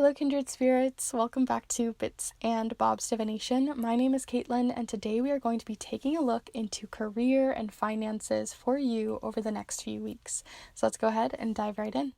Hello, Kindred Spirits. Welcome back to Bits and Bob's Divination. My name is Caitlin, and today we are going to be taking a look into career and finances for you over the next few weeks. So let's go ahead and dive right in.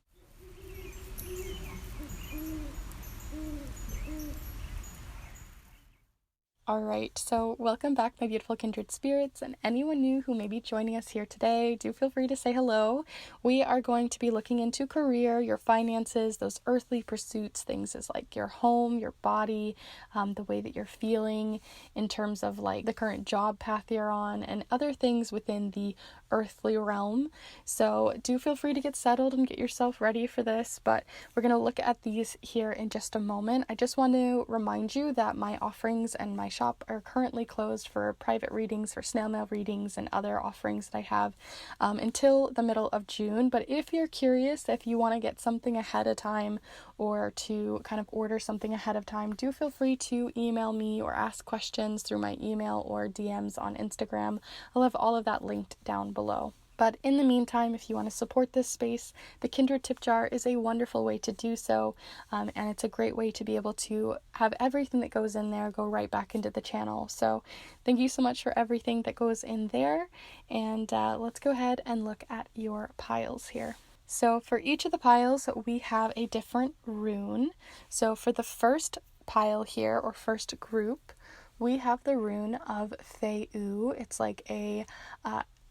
Alright, so welcome back, my beautiful kindred spirits, and anyone new who may be joining us here today, do feel free to say hello. We are going to be looking into career, your finances, those earthly pursuits, things as like your home, your body, the way that you're feeling in terms of like the current job path you're on, and other things within the earthly realm. So do feel free to get settled and get yourself ready for this, but we're going to look at these here in just a moment. I just want to remind you that my offerings and my shop are currently closed for private readings, for snail mail readings, and other offerings that I have until the middle of June. But if you're curious, if you want to get something ahead of time or to kind of order something ahead of time, do feel free to email me or ask questions through my email or DMs on Instagram. I'll have all of that linked down below. But in the meantime, if you want to support this space, the Kindred tip jar is a wonderful way to do so, and it's a great way to be able to have everything that goes in there go right back into the channel. So thank you so much for everything that goes in there, and let's go ahead and look at your piles here. So for each of the piles, we have a different rune. So for the first pile here, or first group, we have the rune of Fehu. It's like a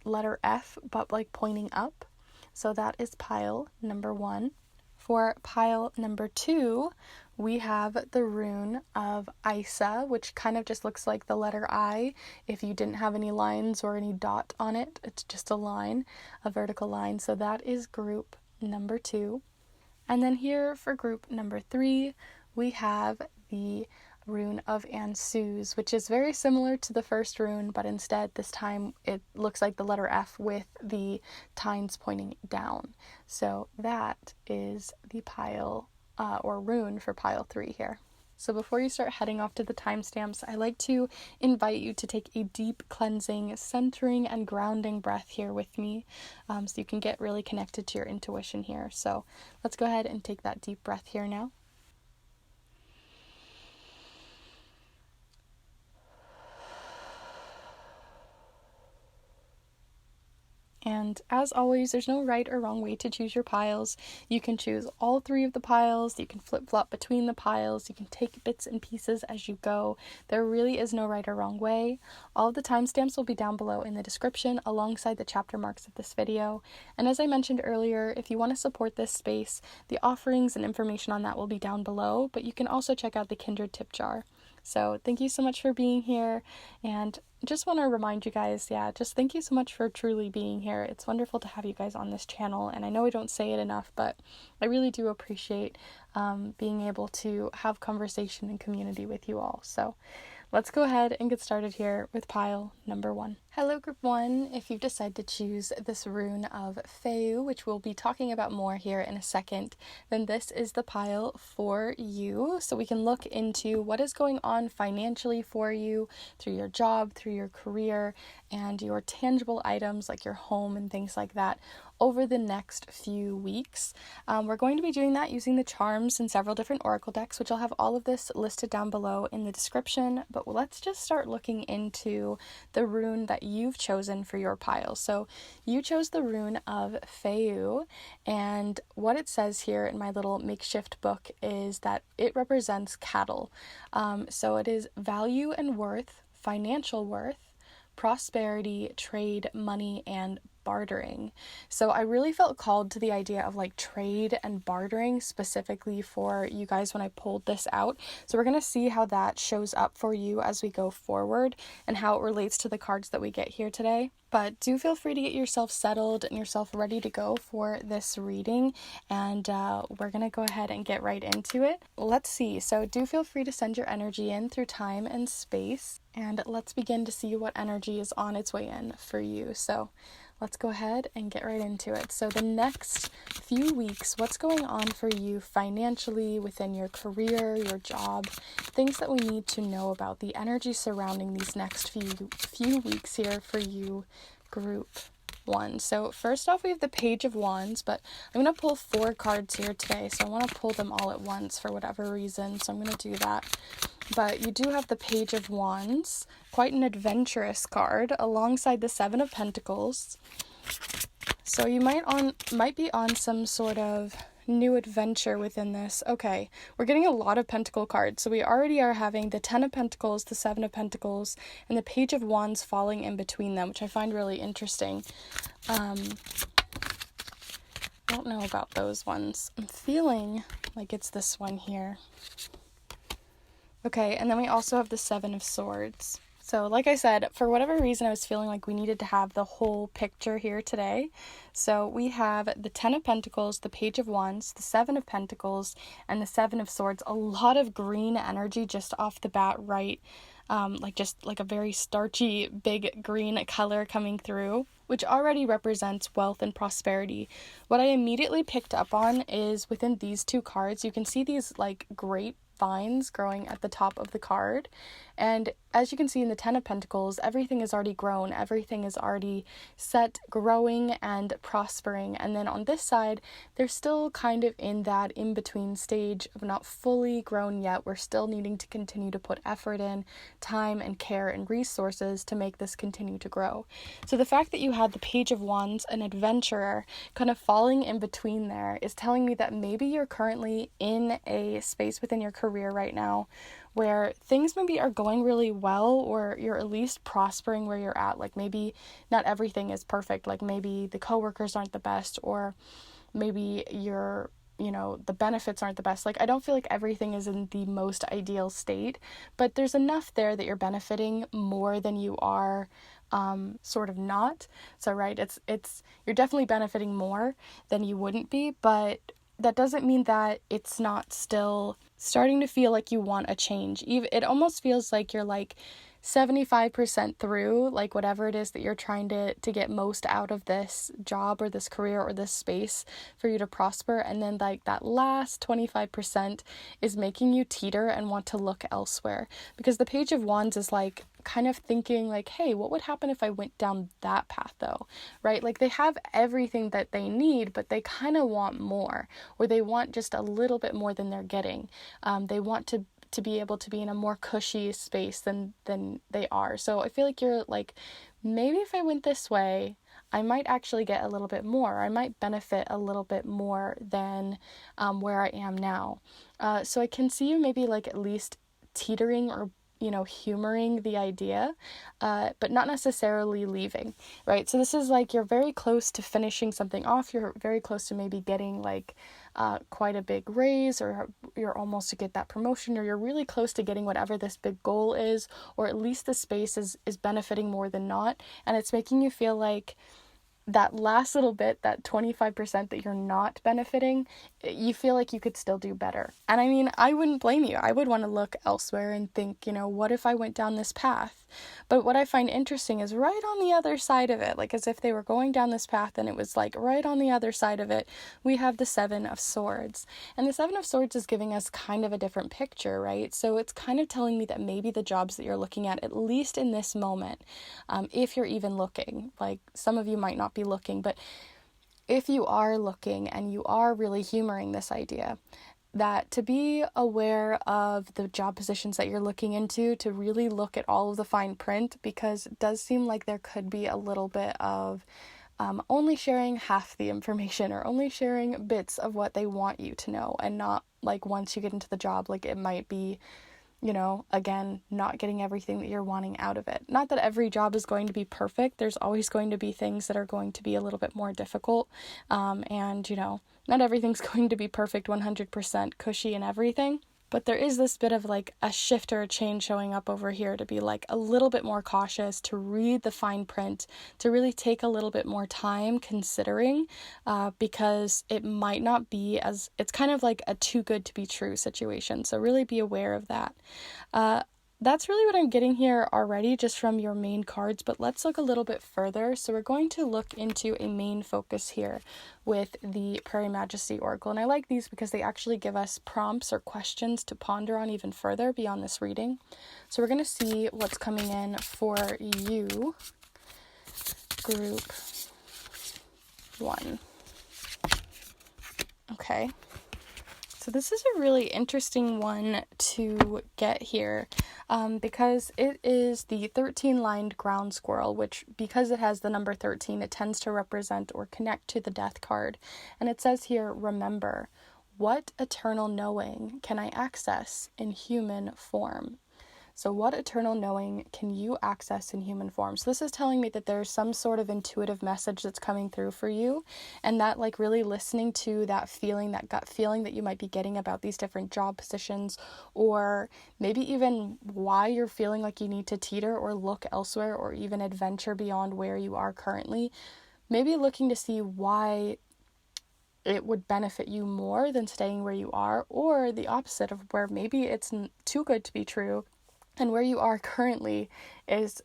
letter F, but like pointing up. So that is pile number 1. For pile number 2, we have the rune of Isa, which kind of just looks like the letter I. If you didn't have any lines or any dot on it, it's just a line, a vertical line. So that is group number 2. And then here for group number 3, we have the rune of Ansuz, which is very similar to the first rune, but instead this time it looks like the letter F with the tines pointing down. So that is the pile or rune for pile 3 here. So before you start heading off to the timestamps, I like to invite you to take a deep cleansing, centering, and grounding breath here with me, so you can get really connected to your intuition here. So let's go ahead and take that deep breath here now. And as always, there's no right or wrong way to choose your piles. You can choose all 3 of the piles, you can flip-flop between the piles, you can take bits and pieces as you go. There really is no right or wrong way. All of the timestamps will be down below in the description alongside the chapter marks of this video. And as I mentioned earlier, if you want to support this space, the offerings and information on that will be down below, but you can also check out the Kindred tip jar. So thank you so much for being here, and just want to remind you guys, just thank you so much for truly being here. It's wonderful to have you guys on this channel, and I know I don't say it enough, but I really do appreciate being able to have conversation and community with you all. So let's go ahead and get started here with pile number 1. Hello, group 1. If you've decided to choose this rune of Fehu, which we'll be talking about more here in a second, then this is the pile for you. So we can look into what is going on financially for you through your job, through your career, and your tangible items like your home and things like that over the next few weeks. We're going to be doing that using the charms in several different oracle decks, which I'll have all of this listed down below in the description. But let's just start looking into the rune that you've chosen for your pile. So you chose the rune of Fehu, and what it says here in my little makeshift book is that it represents cattle. So it is value and worth, financial worth, prosperity, trade, money, and bartering. So I really felt called to the idea of like trade and bartering specifically for you guys when I pulled this out. So we're going to see how that shows up for you as we go forward and how it relates to the cards that we get here today. But do feel free to get yourself settled and yourself ready to go for this reading, and we're going to go ahead and get right into it. Let's see. So do feel free to send your energy in through time and space, and let's begin to see what energy is on its way in for you. So let's go ahead and get right into it. So the next few weeks, what's going on for you financially, within your career, your job, things that we need to know about, the energy surrounding these next few weeks here for you, group Wands. So first off, we have the Page of Wands, but I'm going to pull 4 cards here today, so I want to pull them all at once for whatever reason, so I'm going to do that. But you do have the Page of Wands, quite an adventurous card, alongside the 7 of Pentacles. So you might be on some sort of new adventure within this. Okay, we're getting a lot of Pentacle cards. So we already are having the 10 of Pentacles, the 7 of Pentacles, and the Page of Wands falling in between them, which I find really interesting. I don't know about those ones. I'm feeling like it's this one here. Okay, and then we also have the 7 of Swords. So like I said, for whatever reason, I was feeling like we needed to have the whole picture here today. So we have the 10 of Pentacles, the Page of Wands, the 7 of Pentacles, and the 7 of Swords. A lot of green energy just off the bat, right? Like a very starchy, big green color coming through, which already represents wealth and prosperity. What I immediately picked up on is within these 2 cards, you can see these like grape vines growing at the top of the card. And as you can see in the 10 of Pentacles, everything is already grown, everything is already set, growing and prospering. And then on this side, they're still kind of in that in-between stage of not fully grown yet. We're still needing to continue to put effort in, time and care and resources to make this continue to grow. So the fact that you had the Page of Wands, an adventurer, kind of falling in between there is telling me that maybe you're currently in a space within your career right now where things maybe are going really well, or you're at least prospering where you're at. Like maybe not everything is perfect. Like maybe the coworkers aren't the best, or maybe the benefits aren't the best. Like I don't feel like everything is in the most ideal state, but there's enough there that you're benefiting more than you are sort of not. So right, it's you're definitely benefiting more than you wouldn't be, but that doesn't mean that it's not still starting to feel like you want a change. It almost feels like you're like 75% through, like whatever it is that you're trying to get most out of this job or this career or this space for you to prosper. And then like that last 25% is making you teeter and want to look elsewhere. Because the Page of Wands is like kind of thinking like, hey, what would happen if I went down that path though, right? Like they have everything that they need, but they kind of want more, or they want just a little bit more than they're getting. They want to be able to be in a more cushy space than they are. So I feel like you're like, maybe if I went this way, I might actually get a little bit more. I might benefit a little bit more than where I am now. So I can see you maybe like at least teetering or humoring the idea, but not necessarily leaving, right? So this is like you're very close to finishing something off. You're very close to maybe getting like quite a big raise, or you're almost to get that promotion, or you're really close to getting whatever this big goal is, or at least the space is benefiting more than not. And it's making you feel like that last little bit, that 25% that you're not benefiting, you feel like you could still do better. And I mean, I wouldn't blame you. I would want to look elsewhere and think, what if I went down this path? But what I find interesting is right on the other side of it, like as if they were going down this path and it was like right on the other side of it, we have the 7 of Swords. And the 7 of Swords is giving us kind of a different picture, right? So it's kind of telling me that maybe the jobs that you're looking at least in this moment, if you're even looking, like some of you might not be looking, but if you are looking and you are really humoring this idea, that to be aware of the job positions that you're looking into, to really look at all of the fine print, because it does seem like there could be a little bit of only sharing half the information, or only sharing bits of what they want you to know, and not like once you get into the job, like it might be, again, not getting everything that you're wanting out of it. Not that every job is going to be perfect. There's always going to be things that are going to be a little bit more difficult. And not everything's going to be perfect, 100% cushy and everything. But there is this bit of like a shift or a change showing up over here, to be like a little bit more cautious, to read the fine print, to really take a little bit more time considering, because it might not be it's kind of like a too good to be true situation. So really be aware of that. That's really what I'm getting here already just from your main cards, but let's look a little bit further. So we're going to look into a main focus here with the Prairie Majesty Oracle. And I like these because they actually give us prompts or questions to ponder on even further beyond this reading. So we're going to see what's coming in for you, group 1. Okay. So this is a really interesting one to get here because it is the 13-lined ground squirrel, which, because it has the number 13, it tends to represent or connect to the death card. And it says here, remember, what eternal knowing can I access in human form? So what eternal knowing can you access in human form? So this is telling me that there's some sort of intuitive message that's coming through for you, and that like really listening to that feeling, that gut feeling that you might be getting about these different job positions, or maybe even why you're feeling like you need to teeter or look elsewhere or even adventure beyond where you are currently. Maybe looking to see why it would benefit you more than staying where you are, or the opposite of where maybe it's too good to be true and where you are currently is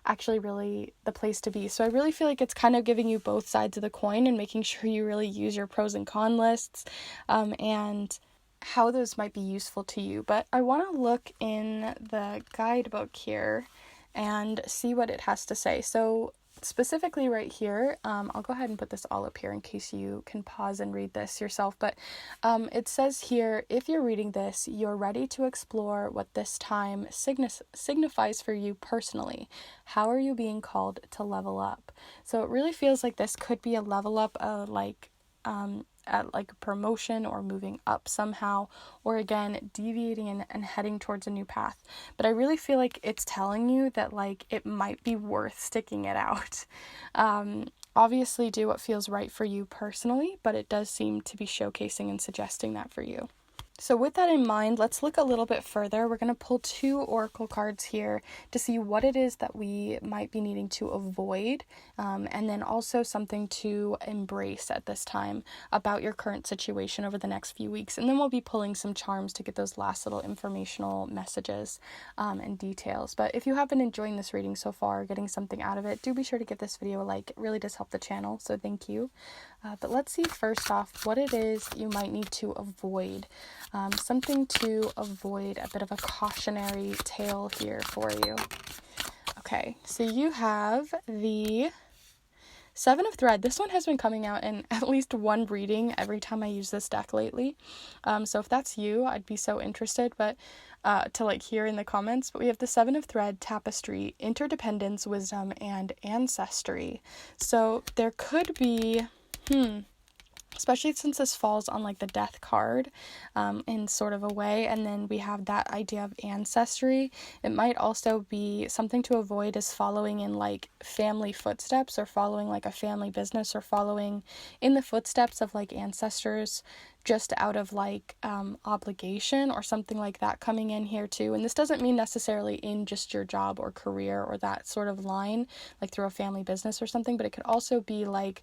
actually really the place to be. So I really feel like it's kind of giving you both sides of the coin and making sure you really use your pros and con lists and how those might be useful to you. But I want to look in the guidebook here and see what it has to say. So specifically right here, I'll go ahead and put this all up here in case you can pause and read this yourself, but it says here, if you're reading this, you're ready to explore what this time signifies for you personally. How are you being called to level up? So it really feels like this could be a level up, at like a promotion or moving up somehow, or again deviating and heading towards a new path. But I really feel like it's telling you that like it might be worth sticking it out. Obviously do what feels right for you personally, but it does seem to be showcasing and suggesting that for you. So with that in mind, let's look a little bit further. We're going to pull 2 oracle cards here to see what it is that we might be needing to avoid, and then also something to embrace at this time about your current situation over the next few weeks. And then we'll be pulling some charms to get those last little informational messages and details. But if you have been enjoying this reading so far, getting something out of it, do be sure to give this video a like. It really does help the channel, so thank you. But let's see first off what it is you might need to avoid. Something to avoid, a bit of a cautionary tale here for you. Okay, so you have the 7 of Thread. This one has been coming out in at least one reading every time I use this deck lately. So if that's you, I'd be so interested, but to like hear in the comments. But we have the 7 of Thread, Tapestry, Interdependence, Wisdom, and Ancestry. So there could be, especially since this falls on like the death card in sort of a way, and then we have that idea of ancestry. It might also be something to avoid is following in like family footsteps, or following like a family business, or following in the footsteps of like ancestors just out of like obligation or something like that coming in here too. And this doesn't mean necessarily in just your job or career or that sort of line, like through a family business or something, but it could also be like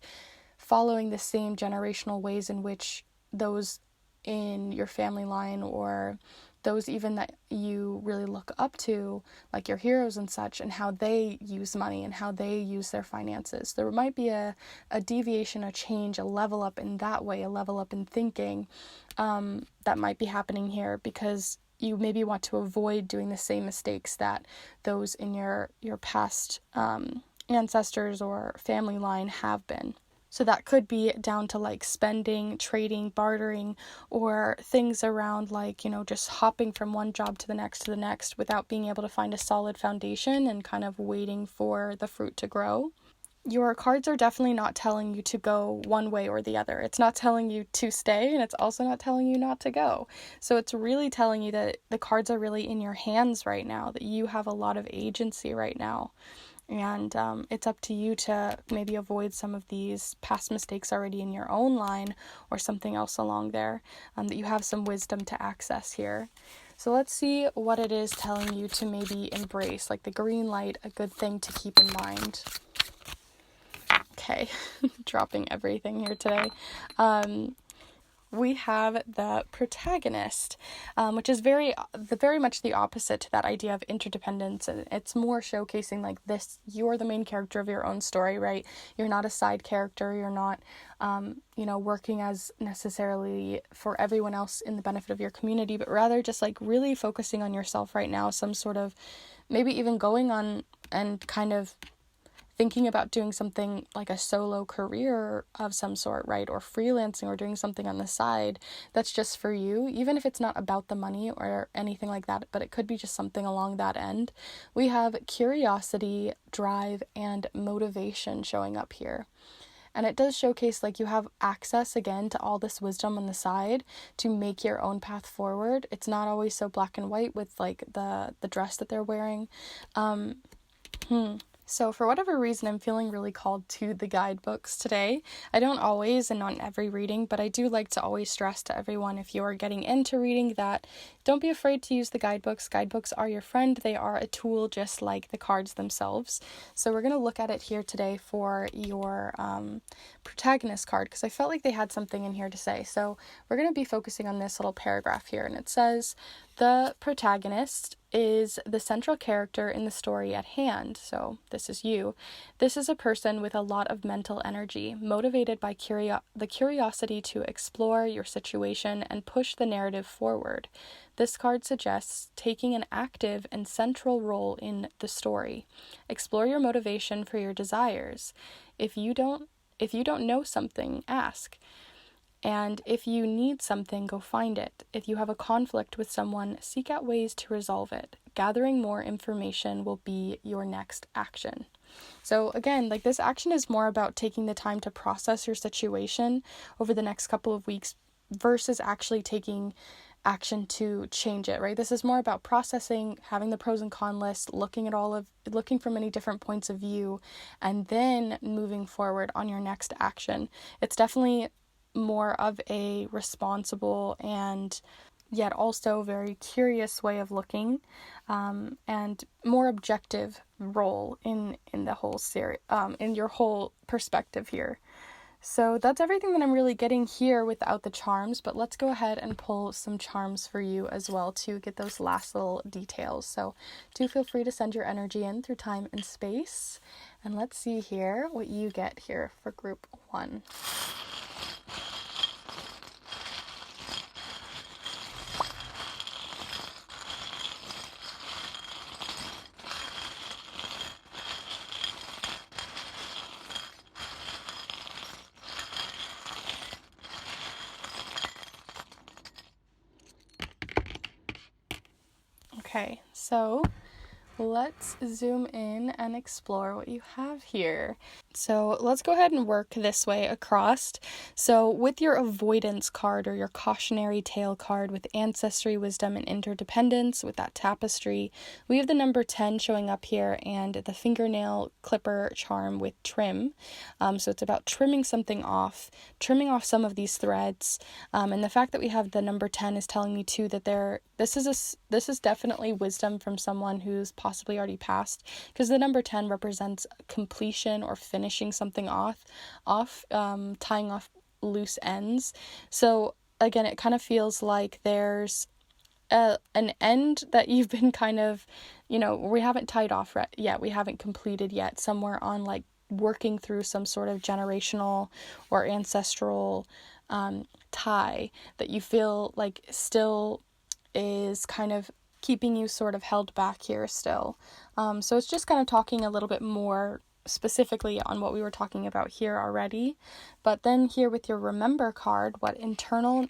following the same generational ways in which those in your family line, or those even that you really look up to, like your heroes and such, and how they use money and how they use their finances. There might be a deviation, a change, a level up in that way, a level up in thinking that might be happening here, because you maybe want to avoid doing the same mistakes that those in your past ancestors or family line have been. So that could be down to like spending, trading, bartering, or things around like, just hopping from one job to the next without being able to find a solid foundation and kind of waiting for the fruit to grow. Your cards are definitely not telling you to go one way or the other. It's not telling you to stay, and it's also not telling you not to go. So it's really telling you that the cards are really in your hands right now, that you have a lot of agency right now. And it's up to you to maybe avoid some of these past mistakes already in your own line, or something else along there, that you have some wisdom to access here. So let's see what it is telling you to maybe embrace, like the green light, a good thing to keep in mind. Okay, dropping everything here today. We have the protagonist, which is very much the opposite to that idea of interdependence. And it's more showcasing like this, you're the main character of your own story, right? You're not a side character. You're not, working as necessarily for everyone else in the benefit of your community, but rather just like really focusing on yourself right now. Some sort of, maybe even going on and kind of thinking about doing something like a solo career of some sort, right? Or freelancing or doing something on the side that's just for you, even if it's not about the money or anything like that, but it could be just something along that end. We have curiosity, drive, and motivation showing up here. And it does showcase like you have access again to all this wisdom on the side to make your own path forward. It's not always so black and white with like the dress that they're wearing. So for whatever reason, I'm feeling really called to the guidebooks today. I don't always and not in every reading, but I do like to always stress to everyone, if you are getting into reading, that don't be afraid to use the guidebooks. Guidebooks are your friend. They are a tool just like the cards themselves. So we're going to look at it here today for your protagonist card, because I felt like they had something in here to say. So we're going to be focusing on this little paragraph here, and it says, the protagonist is the central character in the story at hand. So this is you. This is a person with a lot of mental energy, motivated by the curiosity to explore your situation and push the narrative forward. This card suggests taking an active and central role in the story. Explore your motivation for your desires. If you don't know something, ask. And if you need something, go find it. If you have a conflict with someone, seek out ways to resolve it. Gathering more information will be your next action. So again, like this action is more about taking the time to process your situation over the next couple of weeks versus actually taking action to change it, right? This is more about processing, having the pros and cons list, looking from many different points of view, and then moving forward on your next action. It's definitely more of a responsible and yet also very curious way of looking, and more objective role in the whole series, in your whole perspective here. So that's everything that I'm really getting here without the charms, but let's go ahead and pull some charms for you as well to get those last little details. So do feel free to send your energy in through time and space, and let's see here what you get here for group 1. Okay, so let's zoom in and explore what you have here. So let's go ahead and work this way across. So with your avoidance card or your cautionary tale card with ancestry, wisdom, and interdependence with that tapestry, we have the number 10 showing up here and the fingernail clipper charm with trim. So it's about trimming something off, trimming off some of these threads. And the fact that we have the number 10 is telling me too that this is definitely wisdom from someone who's possibly already passed, because the number 10 represents completion or finishing something off, tying off loose ends. So again, it kind of feels like there's an end that you've been kind of, we haven't tied off yet, we haven't completed yet, somewhere on like working through some sort of generational or ancestral tie that you feel like still is kind of keeping you sort of held back here still. So it's just kind of talking a little bit more specifically on what we were talking about here already. But then here with your remember card, what eternal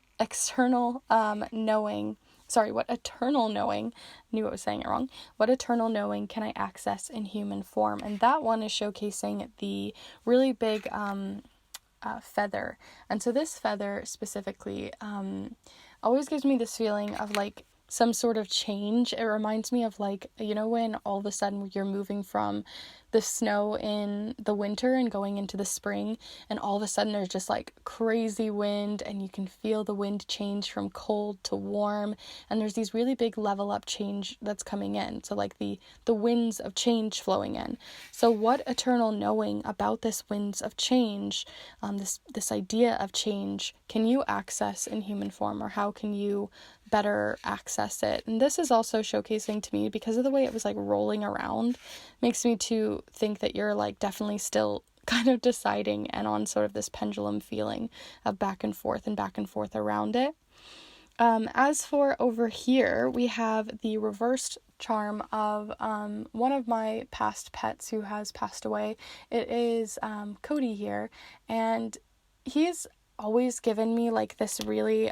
knowing, knew I was saying it wrong. What eternal knowing can I access in human form? And that one is showcasing the really big feather. And so this feather specifically always gives me this feeling of like some sort of change. It reminds me of like, when all of a sudden you're moving from the snow in the winter and going into the spring, and all of a sudden there's just like crazy wind and you can feel the wind change from cold to warm, and there's these really big level up change that's coming in. So like the winds of change flowing in. So what eternal knowing about this winds of change, this idea of change, can you access in human form, or how can you better access it? And this is also showcasing to me, because of the way it was like rolling around, makes me to think that you're like definitely still kind of deciding and on sort of this pendulum feeling of back and forth around it. As for over here, we have the reversed charm of one of my past pets who has passed away. It is Cody here, and he's always given me like this really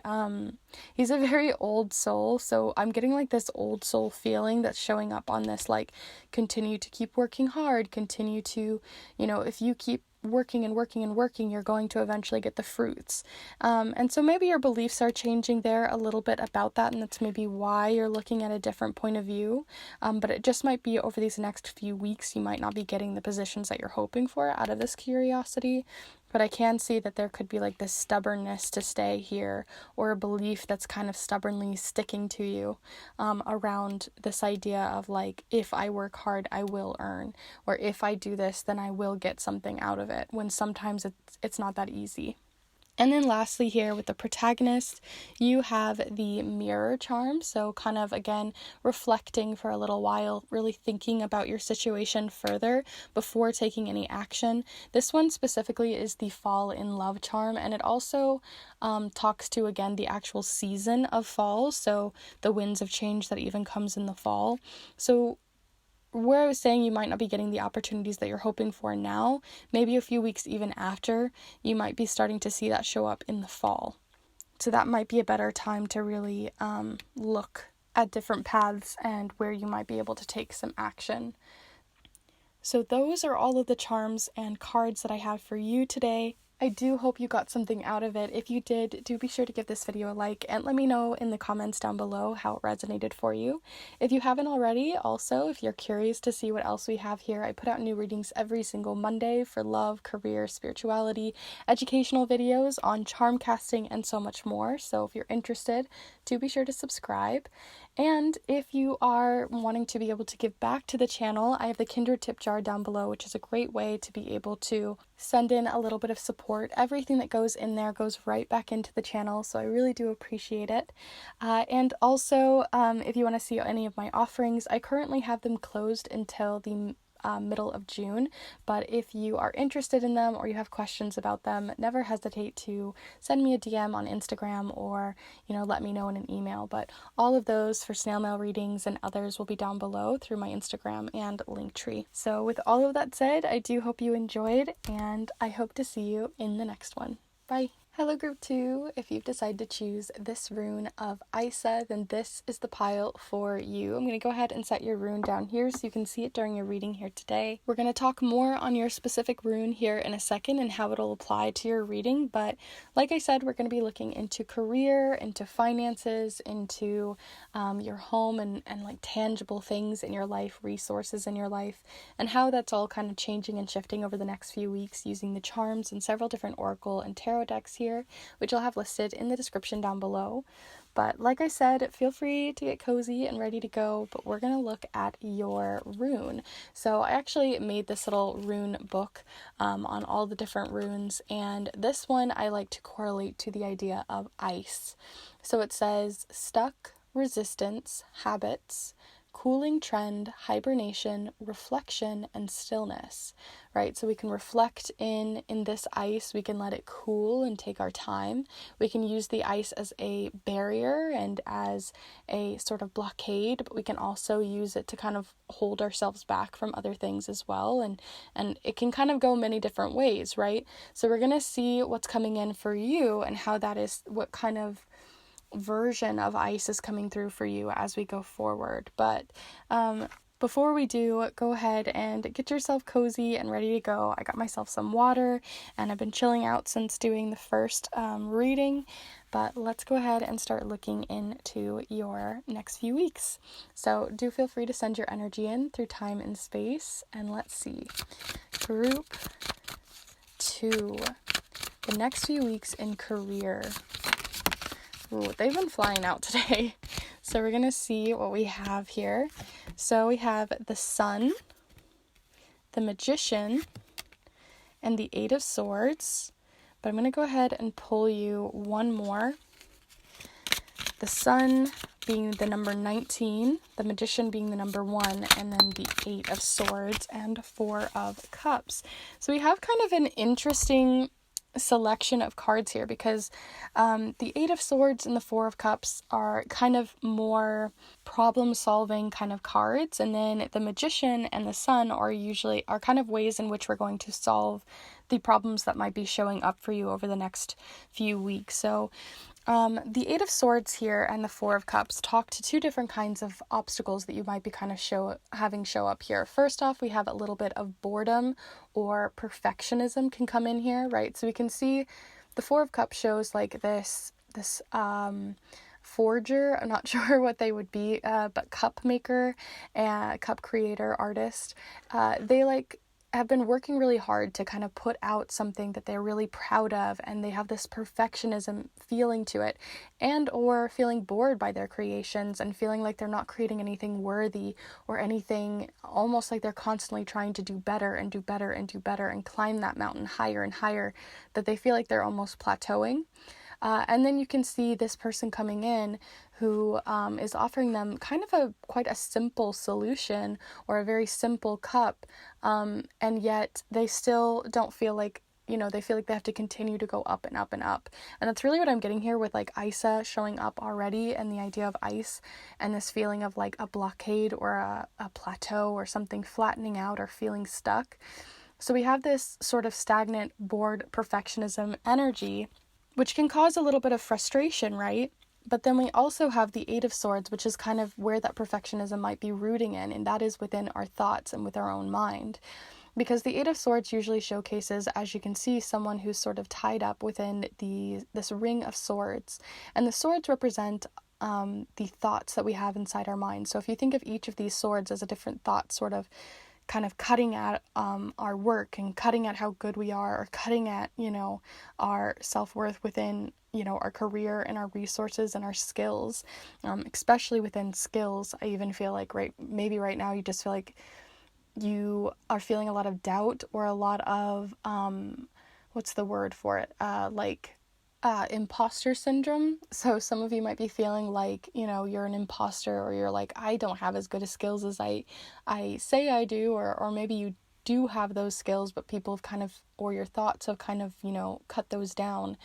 he's a very old soul, so I'm getting like this old soul feeling that's showing up on this, like, continue to keep working hard, continue to, if you keep working and working and working, you're going to eventually get the fruits. And so maybe your beliefs are changing there a little bit about that, and that's maybe why you're looking at a different point of view. But it just might be over these next few weeks, you might not be getting the positions that you're hoping for out of this curiosity. But I can see that there could be like this stubbornness to stay here, or a belief that's kind of stubbornly sticking to you around this idea of like, if I work hard, I will earn, or if I do this, then I will get something out of it, when sometimes it's not that easy. And then lastly here with the protagonist, you have the mirror charm. So kind of, again, reflecting for a little while, really thinking about your situation further before taking any action. This one specifically is the fall in love charm, and it also talks to, again, the actual season of fall. So the winds of change that even comes in the fall. So where I was saying you might not be getting the opportunities that you're hoping for now, maybe a few weeks even after, you might be starting to see that show up in the fall. So that might be a better time to really look at different paths and where you might be able to take some action. So those are all of the charms and cards that I have for you today. I do hope you got something out of it. If you did, do be sure to give this video a like and let me know in the comments down below how it resonated for you. If you haven't already, also, if you're curious to see what else we have here, I put out new readings every single Monday for love, career, spirituality, educational videos on charm casting, and so much more. So if you're interested, do be sure to subscribe. And if you are wanting to be able to give back to the channel, I have the Kindred tip jar down below, which is a great way to be able to send in a little bit of support. Everything that goes in there goes right back into the channel, so I really do appreciate it. And also, if you want to see any of my offerings, I currently have them closed until the middle of June, but if you are interested in them or you have questions about them, never hesitate to send me a DM on Instagram, or let me know in an email. But all of those for snail mail readings and others will be down below through my Instagram and Linktree. So with all of that said, I do hope you enjoyed, and I hope to see you in the next one. Bye. Hello Group 2, if you've decided to choose this rune of Isa, then this is the pile for you. I'm going to go ahead and set your rune down here so you can see it during your reading here today. We're going to talk more on your specific rune here in a second and how it'll apply to your reading, but like I said, we're going to be looking into career, into finances, into your home and like tangible things in your life, resources in your life, and how that's all kind of changing and shifting over the next few weeks using the charms and several different oracle and tarot decks here, which I'll have listed in the description down below. But like I said, feel free to get cozy and ready to go, but we're going to look at your rune. So I actually made this little rune book on all the different runes, and this one I like to correlate to the idea of ice. So it says stuck, resistance, habits, cooling trend, hibernation, reflection, and stillness, right? So we can reflect in this ice, we can let it cool and take our time. We can use the ice as a barrier and as a sort of blockade, but we can also use it to kind of hold ourselves back from other things as well. And it can kind of go many different ways, right? So we're going to see what's coming in for you and how that is, what kind of version of ice is coming through for you as we go forward. But before we do, go ahead and get yourself cozy and ready to go. I got myself some water and I've been chilling out since doing the first reading, but let's go ahead and start looking into your next few weeks. So do feel free to send your energy in through time and space, and let's see. Group 2, the next few weeks in career. Ooh, they've been flying out today. So we're going to see what we have here. So we have the Sun, the Magician, and the Eight of Swords. But I'm going to go ahead and pull you one more. The Sun being the number 19, the Magician being the number 1, and then the Eight of Swords and 4 of Cups. So we have kind of an interesting selection of cards here, because the Eight of Swords and the Four of Cups are kind of more problem-solving kind of cards, and then the Magician and the Sun are kind of ways in which we're going to solve the problems that might be showing up for you over the next few weeks. So the Eight of Swords here and the Four of Cups talk to two different kinds of obstacles that you might be kind of having show up here. First off, we have a little bit of boredom or perfectionism can come in here, right? So we can see the Four of Cups shows like this forger, I'm not sure what they would be, but cup maker and cup creator, artist. They have been working really hard to kind of put out something that they're really proud of, and they have this perfectionism feeling to it, and or feeling bored by their creations and feeling like they're not creating anything worthy or anything, almost like they're constantly trying to do better and do better and do better and climb that mountain higher and higher, that they feel like they're almost plateauing. And then you can see this person coming in who is offering them kind of quite a simple solution or a very simple cup, and yet they still don't feel like, they feel like they have to continue to go up and up and up. And that's really what I'm getting here with like Isa showing up already, and the idea of ice and this feeling of like a blockade or a plateau or something flattening out or feeling stuck. So we have this sort of stagnant, bored perfectionism energy, which can cause a little bit of frustration, right? But then we also have the Eight of Swords, which is kind of where that perfectionism might be rooting in, and that is within our thoughts and with our own mind. Because the Eight of Swords usually showcases, as you can see, someone who's sort of tied up within this ring of swords. And the swords represent the thoughts that we have inside our mind. So if you think of each of these swords as a different thought, sort of kind of cutting at our work and cutting at how good we are, or cutting at, our self-worth within, our career and our resources and our skills, especially within skills. I even feel like maybe right now you just feel like you are feeling a lot of doubt or a lot of, what's the word for it? Imposter syndrome. So some of you might be feeling like, you're an imposter, or you're like, I don't have as good as skills as I say I do, or maybe you do have those skills, but people have kind of, or your thoughts have kind of, cut those down.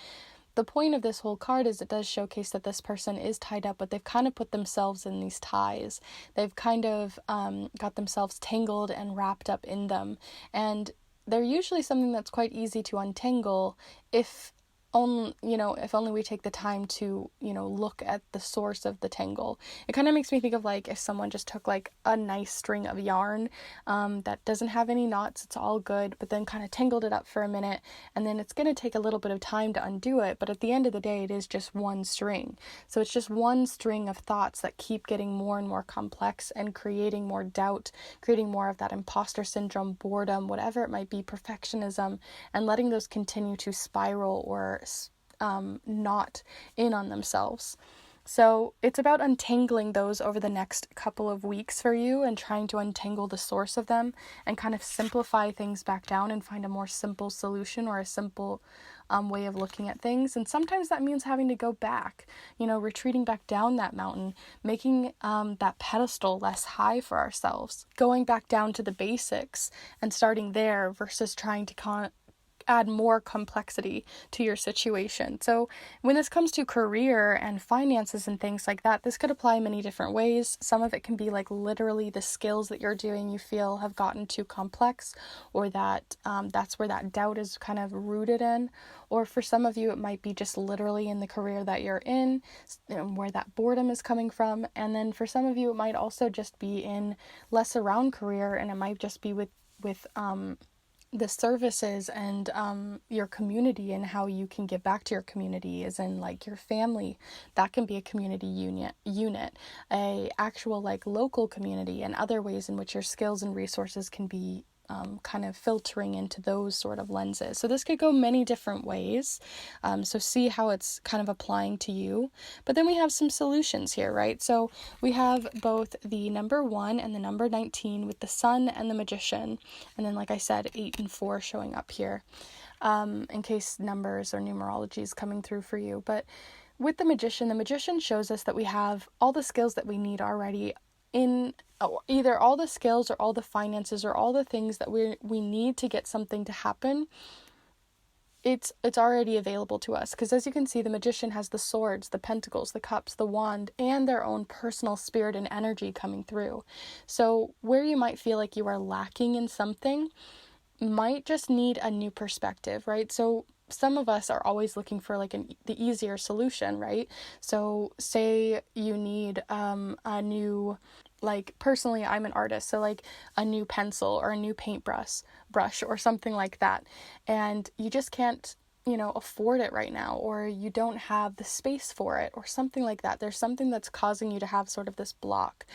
The point of this whole card is it does showcase that this person is tied up, but they've kind of put themselves in these ties. They've kind of got themselves tangled and wrapped up in them. And they're usually something that's quite easy to untangle if only we take the time to, look at the source of the tangle. It kind of makes me think of like if someone just took like a nice string of yarn that doesn't have any knots, it's all good, but then kind of tangled it up for a minute, and then it's going to take a little bit of time to undo it, but at the end of the day, it is just one string. So it's just one string of thoughts that keep getting more and more complex and creating more doubt, creating more of that imposter syndrome, boredom, whatever it might be, perfectionism, and letting those continue to spiral or not in on themselves. So it's about untangling those over the next couple of weeks for you, and trying to untangle the source of them and kind of simplify things back down and find a more simple solution or a simple way of looking at things. And sometimes that means having to go back, retreating back down that mountain, making that pedestal less high for ourselves, going back down to the basics and starting there versus trying to add more complexity to your situation. So when this comes to career and finances and things like that, this could apply many different ways. Some of it can be like literally the skills that you're doing you feel have gotten too complex, or that that's where that doubt is kind of rooted in. Or for some of you, it might be just literally in the career that you're in, where that boredom is coming from. And then for some of you, it might also just be in less around career, and it might just be with the services and your community and how you can give back to your community, as in like your family. That can be a community unit, a actual like local community, and other ways in which your skills and resources can be kind of filtering into those sort of lenses. So this could go many different ways. So see how it's kind of applying to you. But then we have some solutions here, right? So we have both the number 1 and the number 19 with the Sun and the Magician. And then, like I said, 8 and 4 showing up here, in case numbers or numerology is coming through for you. But with the Magician shows us that we have all the skills that we need already in either all the skills or all the finances or all the things that we need to get something to happen it's already available to us, because as you can see, the magician has the swords, the pentacles, the cups, the wand, and their own personal spirit and energy coming through. So where you might feel like you are lacking in something might just need a new perspective, right? So some of us are always looking for like the easier solution, right? So say you need a new, like, personally, I'm an artist, so like a new pencil or a new paintbrush or something like that, and you just can't, afford it right now, or you don't have the space for it, or something like that. There's something that's causing you to have sort of this block,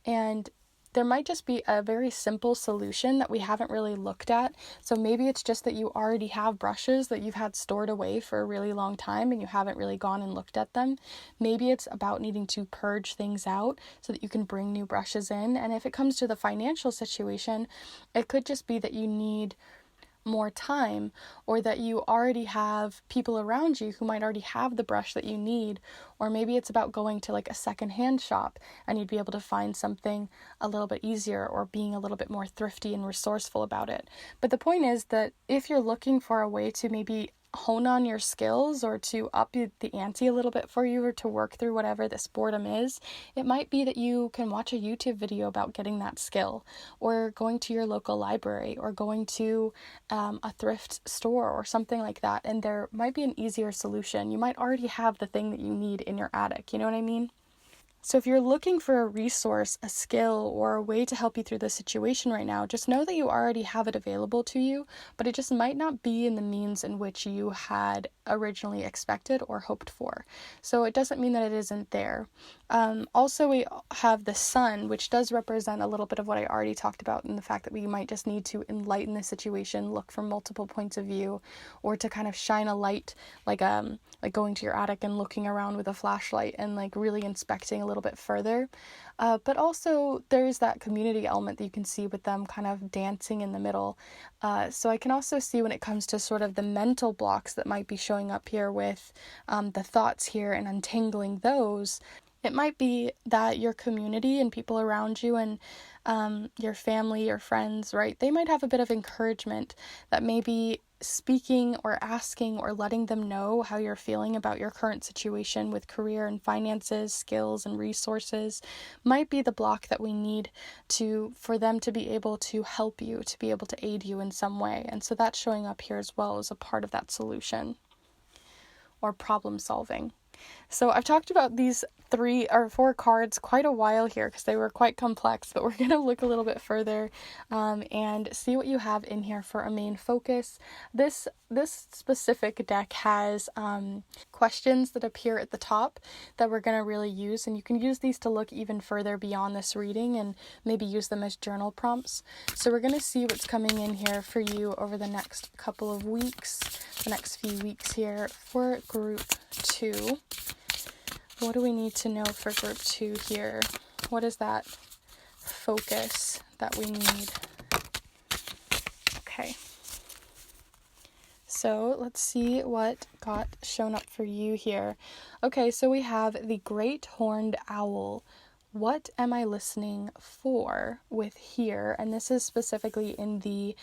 and there might just be a very simple solution that we haven't really looked at. So maybe it's just that you already have brushes that you've had stored away for a really long time and you haven't really gone and looked at them. Maybe it's about needing to purge things out so that you can bring new brushes in. And if it comes to the financial situation, it could just be that you need more time, or that you already have people around you who might already have the brush that you need, or maybe it's about going to like a secondhand shop and you'd be able to find something a little bit easier, or being a little bit more thrifty and resourceful about it. But the point is that if you're looking for a way to maybe hone on your skills, or to up the ante a little bit for you, or to work through whatever this boredom is, it might be that you can watch a YouTube video about getting that skill, or going to your local library, or going to a thrift store or something like that, and there might be an easier solution. You might already have the thing that you need in your attic, you know what I mean? So if you're looking for a resource, a skill, or a way to help you through this situation right now, just know that you already have it available to you, but it just might not be in the means in which you had originally expected or hoped for. So it doesn't mean that it isn't there. Also, we have the sun, which does represent a little bit of what I already talked about, in the fact that we might just need to enlighten the situation, look from multiple points of view, or to kind of shine a light, like going to your attic and looking around with a flashlight and like really inspecting a little bit further. But also there's that community element that you can see with them kind of dancing in the middle. So I can also see, when it comes to sort of the mental blocks that might be showing up here with the thoughts here and untangling those, it might be that your community and people around you, and your family, your friends, right, they might have a bit of encouragement that maybe speaking or asking or letting them know how you're feeling about your current situation with career and finances, skills and resources might be the block that we need for them to be able to help you, to be able to aid you in some way. And so that's showing up here as well as a part of that solution or problem solving. So I've talked about these 3 or 4 cards quite a while here because they were quite complex, but we're going to look a little bit further and see what you have in here for a main focus. This specific deck has questions that appear at the top that we're going to really use, and you can use these to look even further beyond this reading and maybe use them as journal prompts. So we're going to see what's coming in here for you over the next couple of weeks, the next few weeks here for group 2. What do we need to know for group 2 here? What is that focus that we need? Okay. So let's see what got shown up for you here. Okay, so we have the Great Horned Owl. What am I listening for with here? And this is specifically in the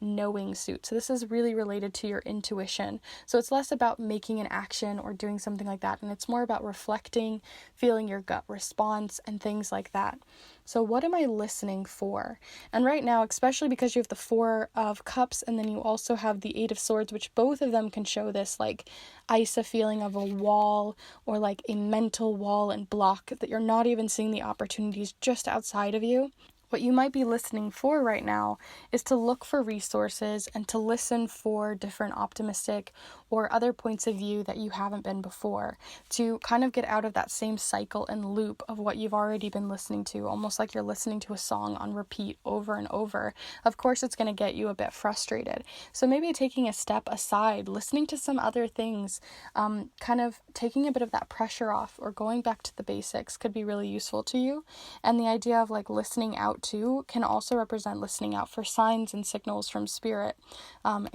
knowing suit. So this is really related to your intuition. So it's less about making an action or doing something like that, and it's more about reflecting, feeling your gut response, and things like that. So what am I listening for? And right now, especially because you have the 4 of Cups and then you also have the 8 of Swords, which both of them can show this like a feeling of a wall, or like a mental wall and block that you're not even seeing the opportunities just outside of you. What you might be listening for right now is to look for resources and to listen for different optimistic or other points of view that you haven't been before, to kind of get out of that same cycle and loop of what you've already been listening to, almost like you're listening to a song on repeat over and over. Of course, it's going to get you a bit frustrated. So maybe taking a step aside, listening to some other things, kind of taking a bit of that pressure off, or going back to the basics could be really useful to you. And the idea of like listening out too can also represent listening out for signs and signals from spirit,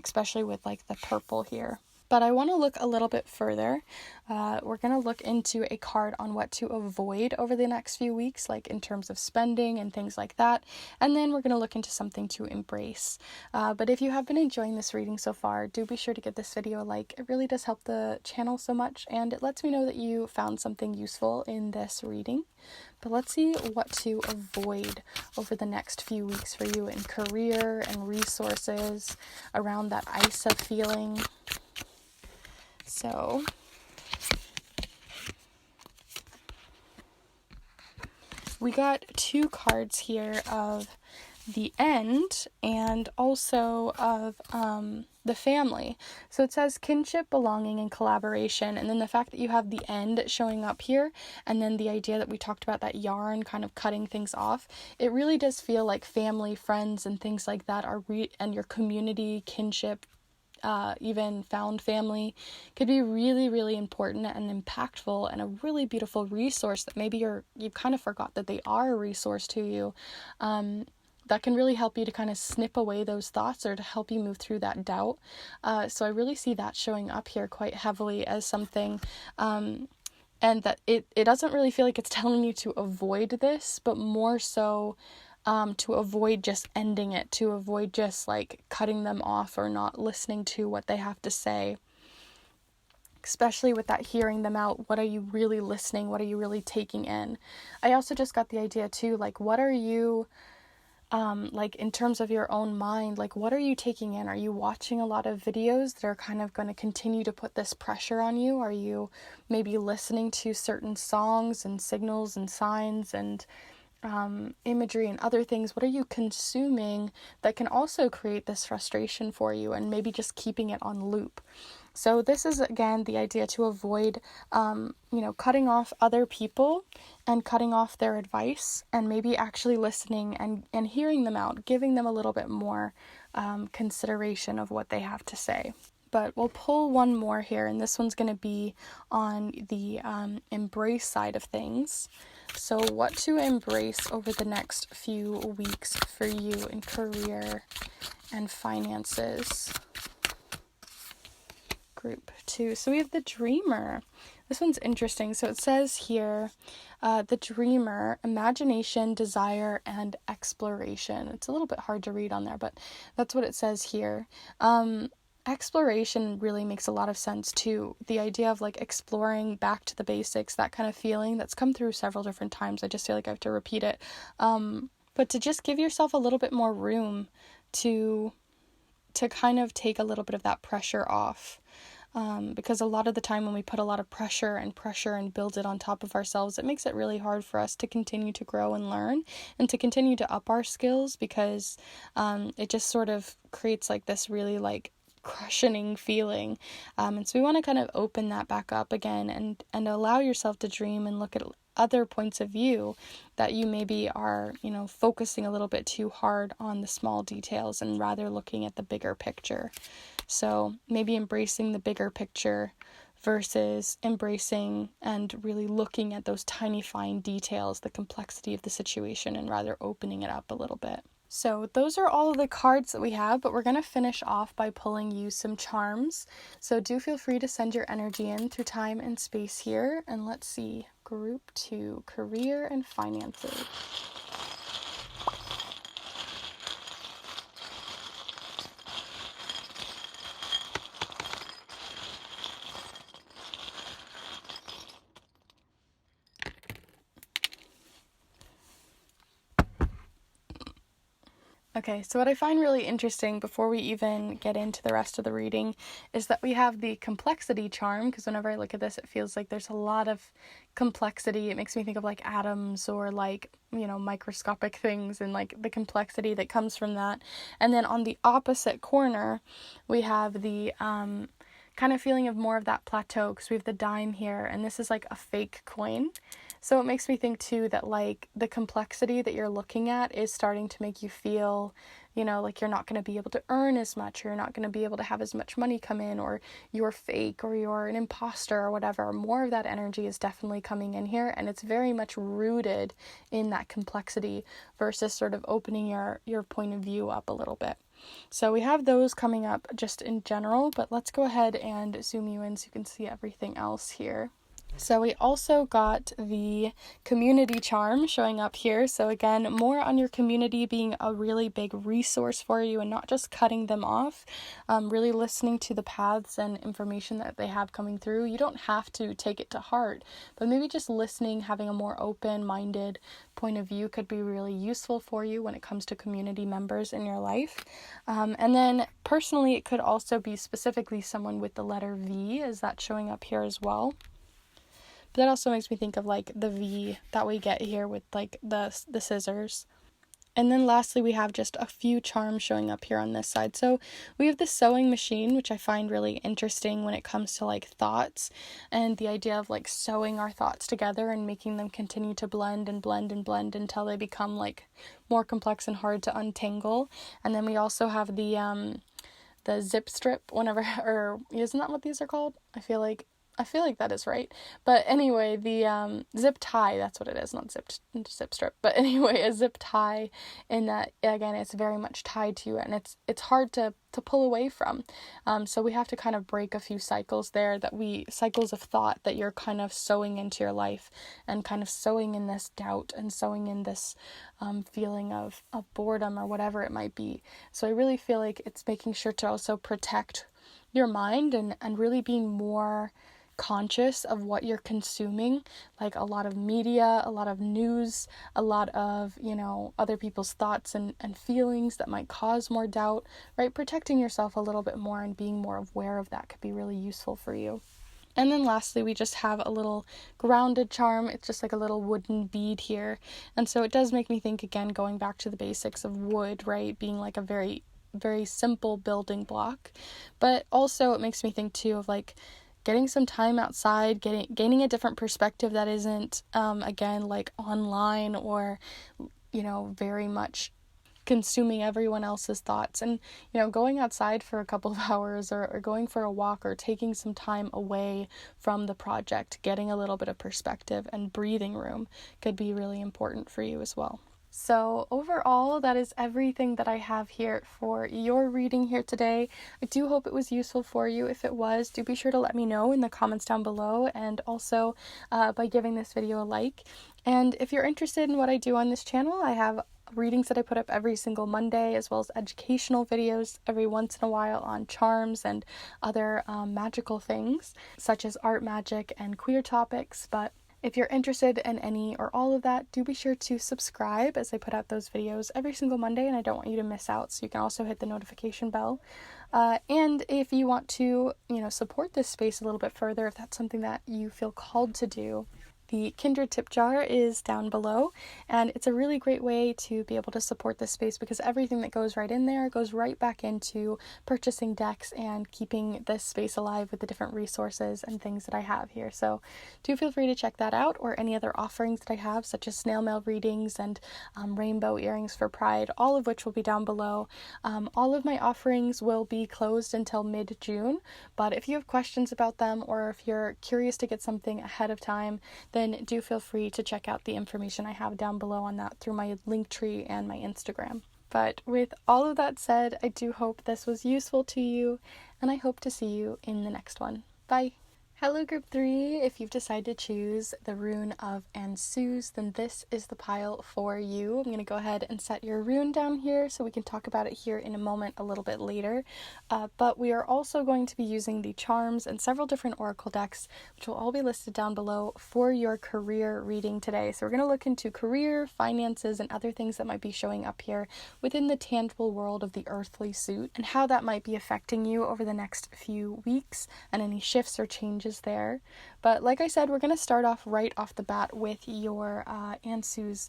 especially with like the purple here. But I want to look a little bit further. We're going to look into a card on what to avoid over the next few weeks, like in terms of spending and things like that. And then we're going to look into something to embrace. But if you have been enjoying this reading so far, do be sure to give this video a like. It really does help the channel so much, and it lets me know that you found something useful in this reading. But let's see what to avoid over the next few weeks for you in career and resources around that ISA feeling. So, we got two cards here of the end and also of the family. So it says kinship, belonging, and collaboration. And then the fact that you have the end showing up here, and then the idea that we talked about, that yarn kind of cutting things off, it really does feel like family, friends, and things like that are and your community, kinship, even found family could be really, really important and impactful, and a really beautiful resource that maybe you kind of forgot that they are a resource to you, that can really help you to kind of snip away those thoughts or to help you move through that doubt. So I really see that showing up here quite heavily as something, and that it doesn't really feel like it's telling you to avoid this, but more so to avoid just ending it, to avoid just like cutting them off or not listening to what they have to say. Especially with that hearing them out, what are you really listening? What are you really taking in? I also just got the idea too, like what are you, like in terms of your own mind, like what are you taking in? Are you watching a lot of videos that are kind of going to continue to put this pressure on you? Are you maybe listening to certain songs and signals and signs and imagery and other things? What are you consuming that can also create this frustration for you and maybe just keeping it on loop? So this is, again, the idea to avoid, cutting off other people and cutting off their advice, and maybe actually listening and hearing them out, giving them a little bit more consideration of what they have to say. But we'll pull one more here, and this one's going to be on the embrace side of things. So what to embrace over the next few weeks for you in career and finances. Group 2. So we have the dreamer. This one's interesting. So it says here, the dreamer, imagination, desire, and exploration. It's a little bit hard to read on there, but that's what it says here. Exploration really makes a lot of sense too. The idea of like exploring back to the basics, that kind of feeling that's come through several different times. I just feel like I have to repeat it. But to just give yourself a little bit more room to kind of take a little bit of that pressure off. Because a lot of the time when we put a lot of pressure and build it on top of ourselves, it makes it really hard for us to continue to grow and learn and to continue to up our skills, because it just sort of creates like this really like crushing feeling. And so we want to kind of open that back up again and allow yourself to dream and look at other points of view that you maybe are, focusing a little bit too hard on the small details and rather looking at the bigger picture. So maybe embracing the bigger picture versus embracing and really looking at those tiny fine details, the complexity of the situation, and rather opening it up a little bit. So those are all of the cards that we have, but we're going to finish off by pulling you some charms. So do feel free to send your energy in through time and space here. And let's see, group 2, career and finances. Okay, so what I find really interesting before we even get into the rest of the reading is that we have the complexity charm, because whenever I look at this, it feels like there's a lot of complexity. It makes me think of like atoms or like, microscopic things and like the complexity that comes from that. And then on the opposite corner, we have the kind of feeling of more of that plateau, because we have the dime here, and this is like a fake coin. So it makes me think too that like the complexity that you're looking at is starting to make you feel, like you're not going to be able to earn as much, or you're not going to be able to have as much money come in, or you're fake, or you're an imposter or whatever. More of that energy is definitely coming in here, and it's very much rooted in that complexity versus sort of opening your point of view up a little bit. So we have those coming up just in general, but let's go ahead and zoom you in so you can see everything else here. So we also got the community charm showing up here. So again, more on your community being a really big resource for you and not just cutting them off, really listening to the paths and information that they have coming through. You don't have to take it to heart, but maybe just listening, having a more open-minded point of view could be really useful for you when it comes to community members in your life. And then personally, it could also be specifically someone with the letter V, as that's showing up here as well. But that also makes me think of like the V that we get here with like the scissors. And then lastly, we have just a few charms showing up here on this side. So we have the sewing machine, which I find really interesting when it comes to like thoughts and the idea of like sewing our thoughts together and making them continue to blend and blend and blend until they become like more complex and hard to untangle. And then we also have the zip strip, or isn't that what these are called? I feel like that is right. But anyway, the zip tie, that's what it is, not zip strip. But anyway, a zip tie, in that, again, it's very much tied to you, and it's hard to pull away from. So we have to kind of break a few cycles there, cycles of thought that you're kind of sewing into your life, and kind of sewing in this doubt and sewing in this feeling of boredom or whatever it might be. So I really feel like it's making sure to also protect your mind and really being more conscious of what you're consuming, like a lot of media, a lot of news, a lot of, other people's thoughts and feelings that might cause more doubt, right? Protecting yourself a little bit more and being more aware of that could be really useful for you. And then lastly, we just have a little grounded charm. It's just like a little wooden bead here. And so it does make me think, again, going back to the basics of wood, right? Being like a very, very simple building block. But also it makes me think too of like getting some time outside, gaining a different perspective that isn't, again, like online or, very much consuming everyone else's thoughts. And, going outside for a couple of hours or going for a walk or taking some time away from the project, getting a little bit of perspective and breathing room could be really important for you as well. So overall, that is everything that I have here for your reading here today. I do hope it was useful for you. If it was, do be sure to let me know in the comments down below, and also by giving this video a like. And if you're interested in what I do on this channel, I have readings that I put up every single Monday, as well as educational videos every once in a while on charms and other magical things, such as art, magic, and queer topics. But if you're interested in any or all of that, do be sure to subscribe, as I put out those videos every single Monday, and I don't want you to miss out, so you can also hit the notification bell. And if you want to, support this space a little bit further, if that's something that you feel called to do, the Kindred tip jar is down below, and it's a really great way to be able to support this space, because everything that goes right in there goes right back into purchasing decks and keeping this space alive with the different resources and things that I have here. So do feel free to check that out, or any other offerings that I have, such as snail mail readings and rainbow earrings for Pride, all of which will be down below. All of my offerings will be closed until mid-June, but if you have questions about them, or if you're curious to get something ahead of time, then do feel free to check out the information I have down below on that through my Linktree and my Instagram. But with all of that said, I do hope this was useful to you, and I hope to see you in the next one. Bye! Hello Group 3, if you've decided to choose the rune of Ansuz, then this is the pile for you. I'm going to go ahead and set your rune down here so we can talk about it here in a moment, a little bit later. But we are also going to be using the charms and several different oracle decks, which will all be listed down below for your career reading today. So we're going to look into career, finances, and other things that might be showing up here within the tangible world of the earthly suit, and how that might be affecting you over the next few weeks, and any shifts or changes there. But like I said, we're going to start off right off the bat with your Ansuz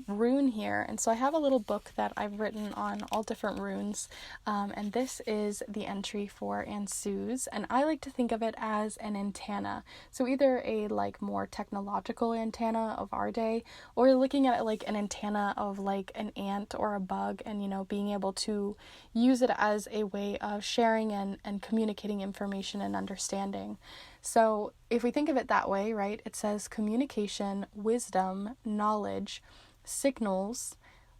rune here. And so I have a little book that I've written on all different runes, and this is the entry for Ansuz, and I like to think of it as an antenna. So either a like more technological antenna of our day, or looking at it like an antenna of like an ant or a bug, and being able to use it as a way of sharing and communicating information and understanding. So if we think of it that way, right, it says communication, wisdom, knowledge, signals,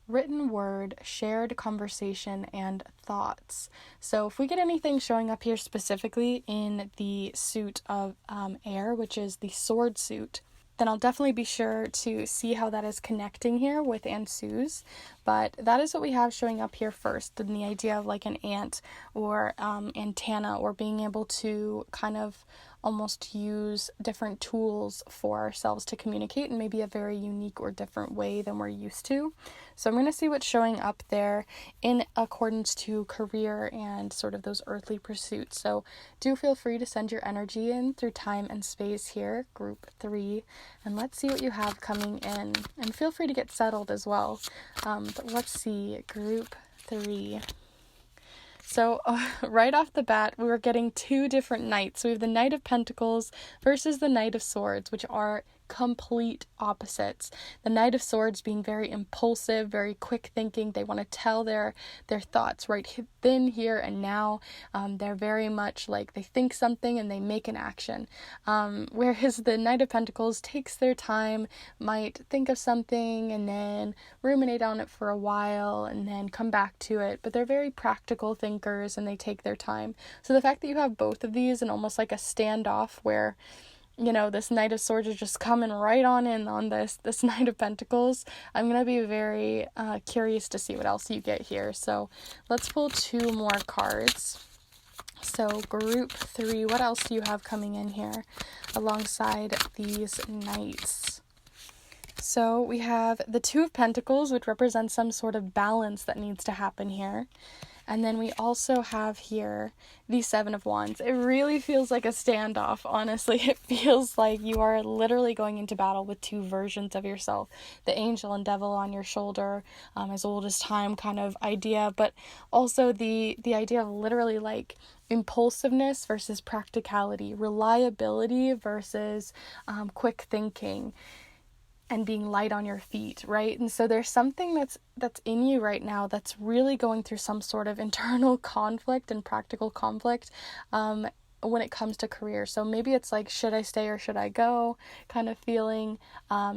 written word, shared conversation, and thoughts. So if we get anything showing up here specifically in the suit of air, which is the sword suit, then I'll definitely be sure to see how that is connecting here with Ansuz. But that is what we have showing up here first, and the idea of like an ant or antenna, or being able to kind of almost use different tools for ourselves to communicate in maybe a very unique or different way than we're used to. So I'm going to see what's showing up there in accordance to career and sort of those earthly pursuits. So do feel free to send your energy in through time and space here, group 3, and let's see what you have coming in. And feel free to get settled as well. But let's see, group 3. So right off the bat, we were getting 2 different knights. So we have the Knight of Pentacles versus the Knight of Swords, which are complete opposites. The Knight of Swords being very impulsive, very quick thinking. They want to tell their thoughts right then, here, and now. They're very much like they think something and they make an action. Whereas the Knight of Pentacles takes their time, might think of something and then ruminate on it for a while and then come back to it. But they're very practical thinkers and they take their time. So the fact that you have both of these and almost like a standoff where this Knight of Swords is just coming right on in on this Knight of Pentacles, I'm going to be very curious to see what else you get here. So let's pull 2 more cards. So group 3, what else do you have coming in here alongside these knights? So we have the 2 of Pentacles, which represents some sort of balance that needs to happen here. And then we also have here the 7 of Wands. It really feels like a standoff, honestly. It feels like you are literally going into battle with 2 versions of yourself. The angel and devil on your shoulder, as old as time kind of idea, but also the idea of literally like impulsiveness versus practicality, reliability versus quick thinking, and being light on your feet, right? And so there's something that's in you right now that's really going through some sort of internal conflict and practical conflict when it comes to career. So maybe it's like, should I stay or should I go kind of feeling.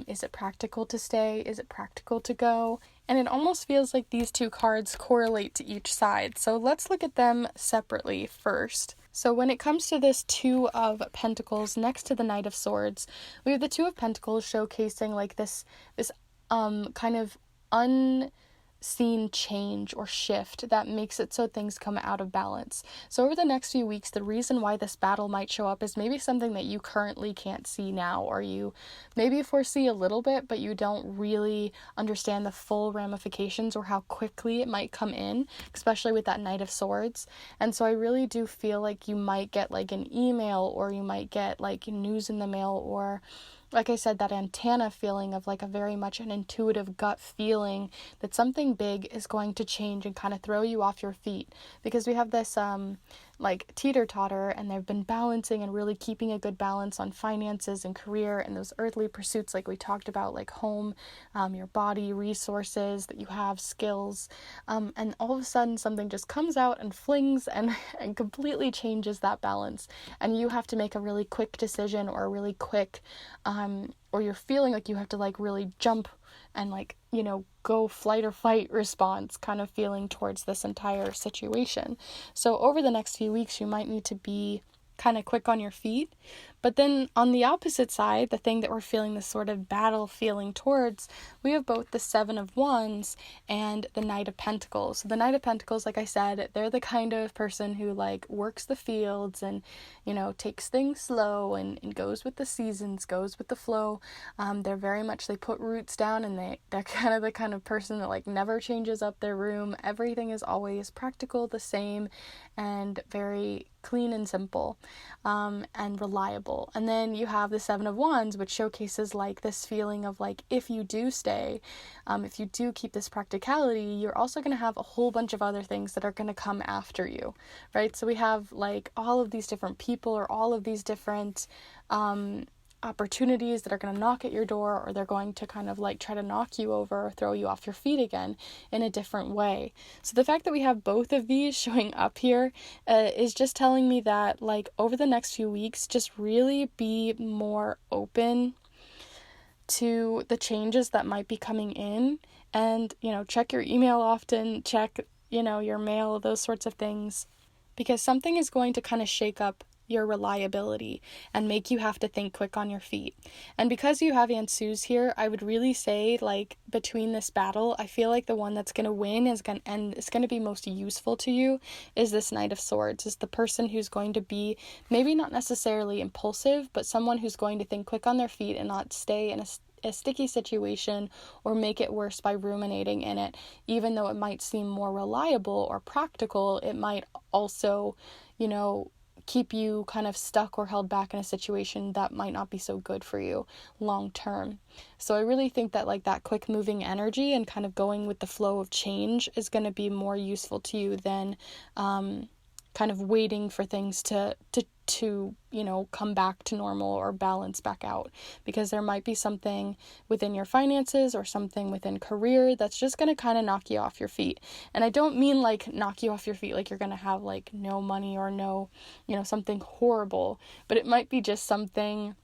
Is it practical to stay? Is it practical to go? And it almost feels like these 2 cards correlate to each side. So let's look at them separately first. So when it comes to this 2 of Pentacles next to the Knight of Swords, we have the 2 of Pentacles showcasing like this kind of unseen change or shift that makes it so things come out of balance. So over the next few weeks, the reason why this battle might show up is maybe something that you currently can't see now, or you maybe foresee a little bit, but you don't really understand the full ramifications or how quickly it might come in, especially with that Knight of Swords. And so I really do feel like you might get like an email, or you might get like news in the mail, or like I said, that antenna feeling of like a very much an intuitive gut feeling that something big is going to change and kind of throw you off your feet, because we have this like teeter-totter, and they've been balancing and really keeping a good balance on finances and career and those earthly pursuits like we talked about, like home, your body, resources that you have, skills, and all of a sudden something just comes out and flings and completely changes that balance, and you have to make a really quick decision, or a really quick or you're feeling like you have to like really jump and like go flight or fight response kind of feeling towards this entire situation. So over the next few weeks, you might need to be kind of quick on your feet. But then on the opposite side, the thing that we're feeling this sort of battle feeling towards, we have both the 7 of Wands and the Knight of Pentacles. So the Knight of Pentacles, like I said, they're the kind of person who like works the fields and, takes things slow and goes with the seasons, goes with the flow. They're very much, they put roots down, and they're kind of the kind of person that like never changes up their room. Everything is always practical, the same, and very clean and simple, and reliable. And then you have the 7 of Wands, which showcases like this feeling of like, if you do stay, if you do keep this practicality, you're also going to have a whole bunch of other things that are going to come after you, right? So we have like all of these different people, or all of these different opportunities that are going to knock at your door, or they're going to kind of like try to knock you over or throw you off your feet again in a different way. So the fact that we have both of these showing up here is just telling me that like over the next few weeks, just really be more open to the changes that might be coming in, and, check your email often, check, your mail, those sorts of things, because something is going to kind of shake up your reliability and make you have to think quick on your feet. And because you have Ansuz here, I would really say, like, between this battle, I feel like the one that's going to win is going to be most useful to you is this Knight of Swords, is the person who's going to be maybe not necessarily impulsive, but someone who's going to think quick on their feet and not stay in a sticky situation or make it worse by ruminating in it. Even though it might seem more reliable or practical, it might also, keep you kind of stuck or held back in a situation that might not be so good for you long term. So I really think that, like, that quick moving energy and kind of going with the flow of change is going to be more useful to you than kind of waiting for things to come back to normal or balance back out, because there might be something within your finances or something within career that's just going to kind of knock you off your feet. And I don't mean like knock you off your feet like you're going to have like no money or no, something horrible, but it might be just something,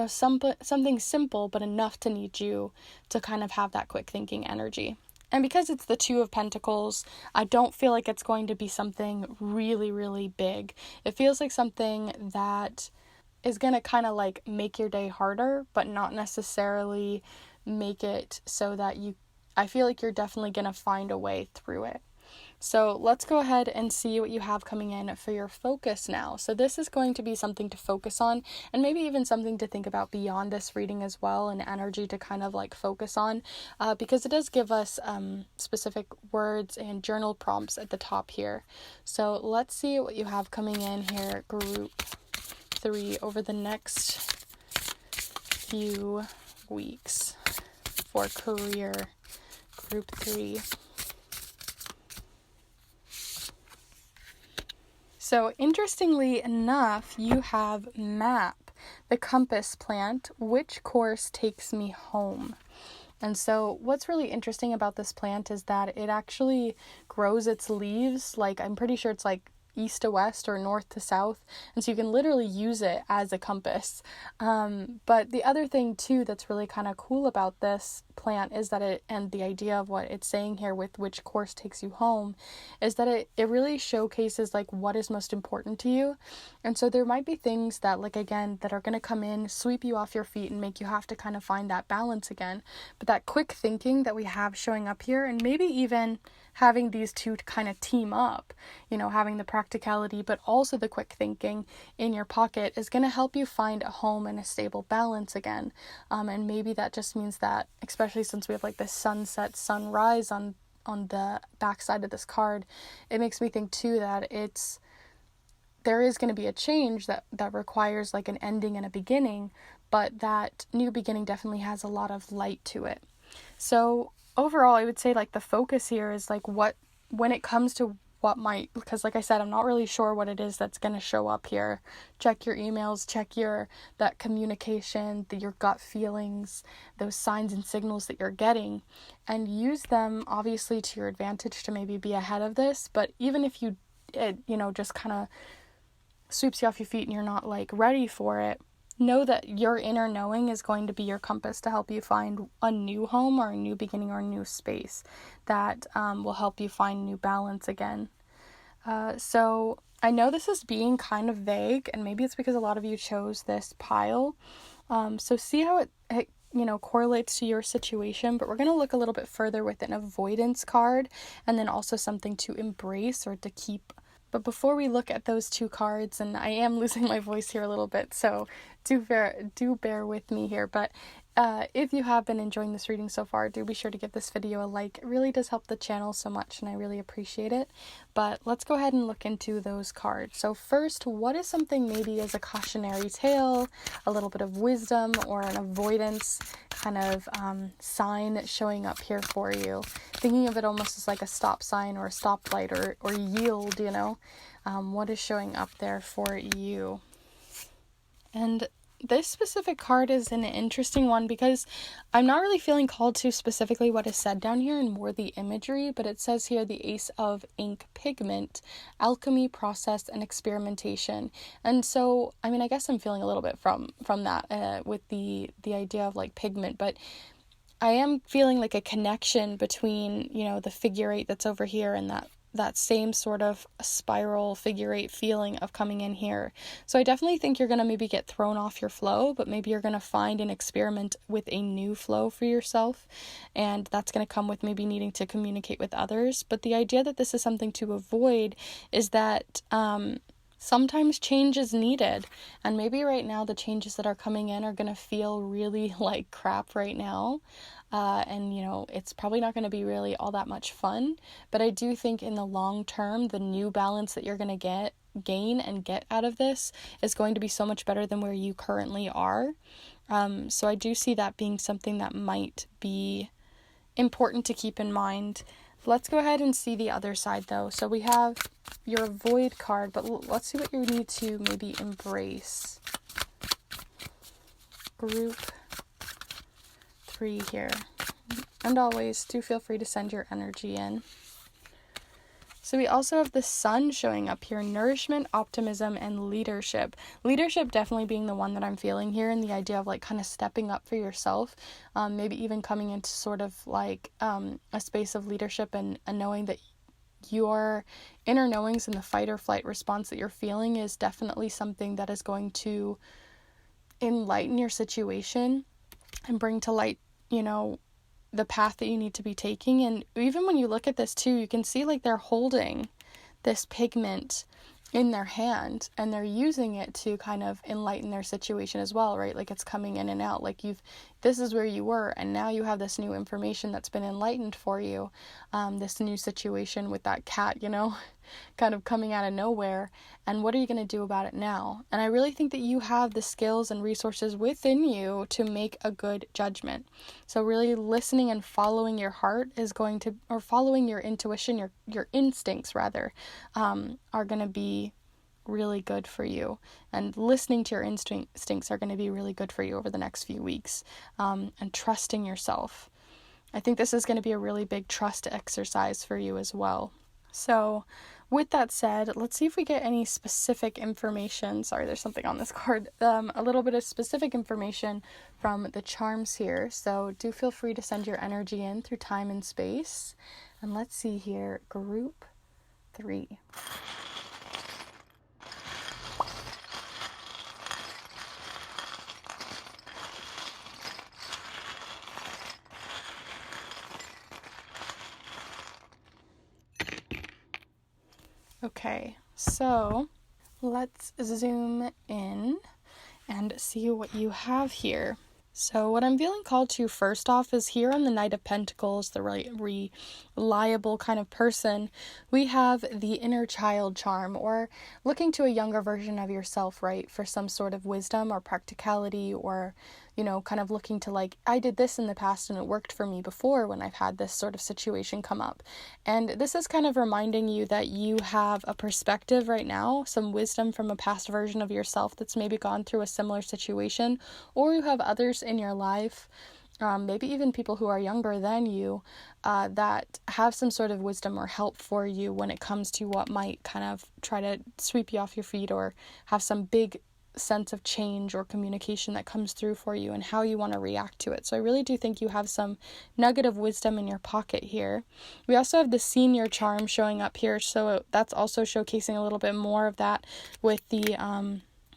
something simple, but enough to need you to kind of have that quick thinking energy. And because it's the Two of Pentacles, I don't feel like it's going to be something really, really big. It feels like something that is going to kind of like make your day harder, but not necessarily make it so that I feel like you're definitely going to find a way through it. So let's go ahead and see what you have coming in for your focus now. So this is going to be something to focus on, and maybe even something to think about beyond this reading as well, and energy to kind of like focus on, because it does give us specific words and journal prompts at the top here. So let's see what you have coming in here, group 3, over the next few weeks for career, group 3. So interestingly enough, you have map, the compass plant, which course takes me home. And so what's really interesting about this plant is that it actually grows its leaves, like I'm pretty sure it's like east to west or north to south, and so you can literally use it as a compass. But the other thing too that's really kind of cool about this plant is that and the idea of what it's saying here with which course takes you home, is that it really showcases like what is most important to you. And so there might be things that, like, again, that are going to come in, sweep you off your feet and make you have to kind of find that balance again. But that quick thinking that we have showing up here, and maybe even having these two to kind of team up, having the practicality but also the quick thinking in your pocket, is going to help you find a home and a stable balance again. And maybe that just means that, especially since we have like this sunset sunrise on the back side of this card, it makes me think too that there is going to be a change that requires like an ending and a beginning, but that new beginning definitely has a lot of light to it. So overall, I would say like the focus here is like when it comes to what might, because like I said, I'm not really sure what it is that's going to show up here. Check your emails, check that communication, your gut feelings, those signs and signals that you're getting, and use them obviously to your advantage to maybe be ahead of this. But even if it just kind of sweeps you off your feet and you're not like ready for it, know that your inner knowing is going to be your compass to help you find a new home or a new beginning or a new space that will help you find new balance again. So I know this is being kind of vague, and maybe it's because a lot of you chose this pile. So see how it correlates to your situation, but we're going to look a little bit further with an avoidance card, and then also something to embrace or to keep. But before we look at those two cards, and I am losing my voice here a little bit, so do bear with me here. But if you have been enjoying this reading so far, do be sure to give this video a like. It really does help the channel so much, and I really appreciate it. But let's go ahead and look into those cards. So first, what is something maybe as a cautionary tale, a little bit of wisdom, or an avoidance kind of sign showing up here for you? Thinking of it almost as like a stop sign or a stoplight or yield, what is showing up there for you? And this specific card is an interesting one because I'm not really feeling called to specifically what is said down here and more the imagery, but it says here the Ace of Ink pigment, alchemy, process, and experimentation. And so, I mean, I guess I'm feeling a little bit from that with the idea of like pigment, but I am feeling like a connection between, the figure 8 that's over here and that same sort of spiral figure 8 feeling of coming in here. So I definitely think you're going to maybe get thrown off your flow, but maybe you're going to find and experiment with a new flow for yourself. And that's going to come with maybe needing to communicate with others. But the idea that this is something to avoid is that sometimes change is needed. And maybe right now the changes that are coming in are going to feel really like crap right now. And it's probably not going to be really all that much fun, but I do think in the long term, the new balance that you're going to gain and get out of this is going to be so much better than where you currently are. So I do see that being something that might be important to keep in mind. Let's go ahead and see the other side though. So we have your Void card, but let's see what you need to maybe embrace. Group 3 here. And always do feel free to send your energy in. So we also have the Sun showing up here, nourishment, optimism, and leadership. Leadership definitely being the one that I'm feeling here, and the idea of like kind of stepping up for yourself, maybe even coming into sort of like a space of leadership and knowing that your inner knowings and the fight or flight response that you're feeling is definitely something that is going to enlighten your situation and bring to light, the path that you need to be taking. And even when you look at this too, you can see like they're holding this pigment in their hand and they're using it to kind of enlighten their situation as well, right? Like it's coming in and out, like this is where you were and now you have this new information that's been enlightened for you, this new situation with that cat, kind of coming out of nowhere, and what are you going to do about it now? And I really think that you have the skills and resources within you to make a good judgment. So really listening and following your heart or following your intuition, your instincts rather, are going to be really good for you, and listening to your instincts are going to be really good for you over the next few weeks, and trusting yourself. I think this is going to be a really big trust exercise for you as well. So with that said, let's see if we get any specific information. Sorry, there's something on this card. A little bit of specific information from the charms here. So do feel free to send your energy in through time and space. And let's see here, group 3. Okay, so let's zoom in and see what you have here. So what I'm feeling called to first off is here on the Knight of Pentacles, the reliable kind of person, we have the inner child charm, or looking to a younger version of yourself, right, for some sort of wisdom or practicality, or kind of looking to like, I did this in the past and it worked for me before when I've had this sort of situation come up. And this is kind of reminding you that you have a perspective right now, some wisdom from a past version of yourself that's maybe gone through a similar situation, or you have others in your life, maybe even people who are younger than you, that have some sort of wisdom or help for you when it comes to what might kind of try to sweep you off your feet or have some big sense of change or communication that comes through for you and how you want to react to it. So I really do think you have some nugget of wisdom in your pocket here. We also have the senior charm showing up here, so that's also showcasing a little bit more of that with the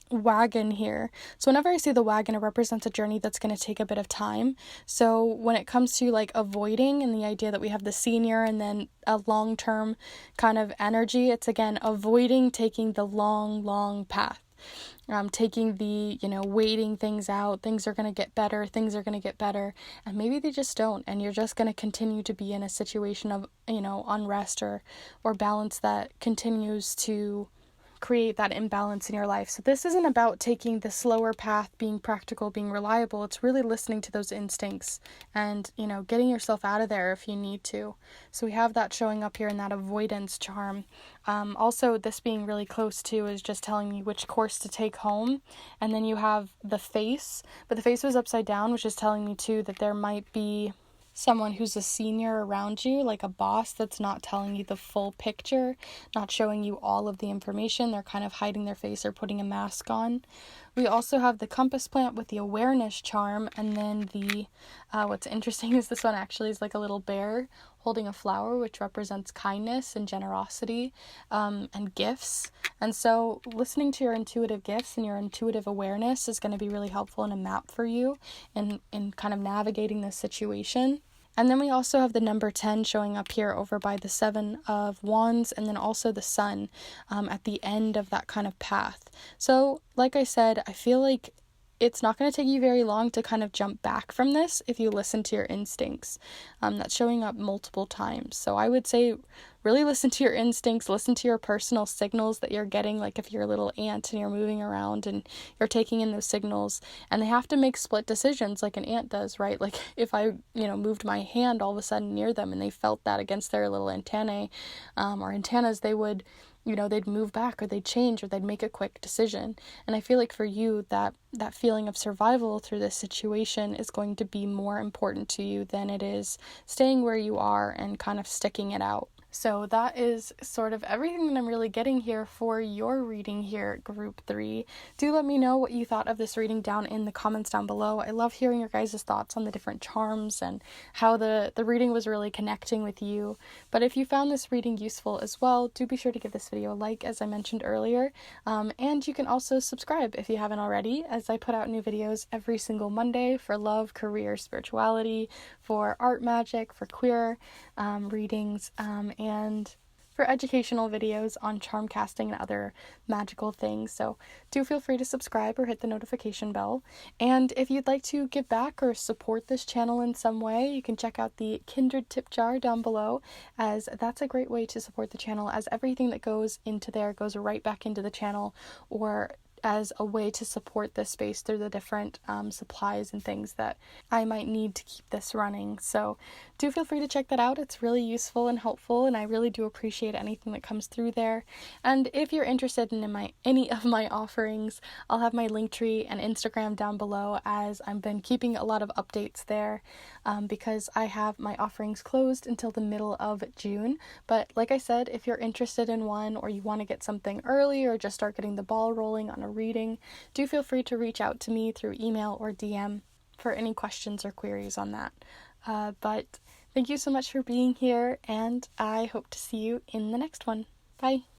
wagon here. So whenever I see the wagon, it represents a journey that's going to take a bit of time. So when it comes to like avoiding and the idea that we have the senior and then a long-term kind of energy, it's again avoiding taking the long path. Taking the, waiting things out, things are going to get better, and maybe they just don't, and you're just going to continue to be in a situation of, unrest or balance that continues to create that imbalance in your life. So this isn't about taking the slower path, being practical, being reliable. It's really listening to those instincts and, getting yourself out of there if you need to. So we have that showing up here in that avoidance charm. Also, this being really close to is just telling you which course to take home. And then you have the face, but the face was upside down, which is telling me too that there might be someone who's a senior around you, like a boss that's not telling you the full picture, not showing you all of the information. They're kind of hiding their face or putting a mask on. We also have the compass plant with the awareness charm, and then what's interesting is this one actually is like a little bear holding a flower, which represents kindness and generosity, and gifts. And so listening to your intuitive gifts and your intuitive awareness is going to be really helpful in a map for you in kind of navigating this situation. And then we also have the number 10 showing up here over by the 7 of Wands, and then also the Sun at the end of that kind of path. So, like I said, I feel like it's not going to take you very long to kind of jump back from this if you listen to your instincts. That's showing up multiple times. So I would say really listen to your instincts, listen to your personal signals that you're getting, like if you're a little ant and you're moving around and you're taking in those signals, and they have to make split decisions like an ant does, right? Like if I, moved my hand all of a sudden near them and they felt that against their little antennae or antennas, they would they'd move back or they'd change or they'd make a quick decision. And I feel like for you, that feeling of survival through this situation is going to be more important to you than it is staying where you are and kind of sticking it out. So that is sort of everything that I'm really getting here for your reading here, Group 3. Do let me know what you thought of this reading down in the comments down below. I love hearing your guys' thoughts on the different charms and how the reading was really connecting with you. But if you found this reading useful as well, do be sure to give this video a like, as I mentioned earlier. And you can also subscribe if you haven't already, as I put out new videos every single Monday for love, career, spirituality, for art magic, for queer readings, and for educational videos on charm casting and other magical things. So do feel free to subscribe or hit the notification bell. And if you'd like to give back or support this channel in some way, you can check out the Kindred tip jar down below, as that's a great way to support the channel, as everything that goes into there goes right back into the channel, or as a way to support this space through the different supplies and things that I might need to keep this running. So do feel free to check that out. It's really useful and helpful, and I really do appreciate anything that comes through there. And if you're interested in any of my offerings, I'll have my Linktree and Instagram down below, as I've been keeping a lot of updates there because I have my offerings closed until the middle of June. But like I said, if you're interested in one, or you want to get something early or just start getting the ball rolling on a reading, do feel free to reach out to me through email or DM for any questions or queries on that. But thank you so much for being here, and I hope to see you in the next one. Bye.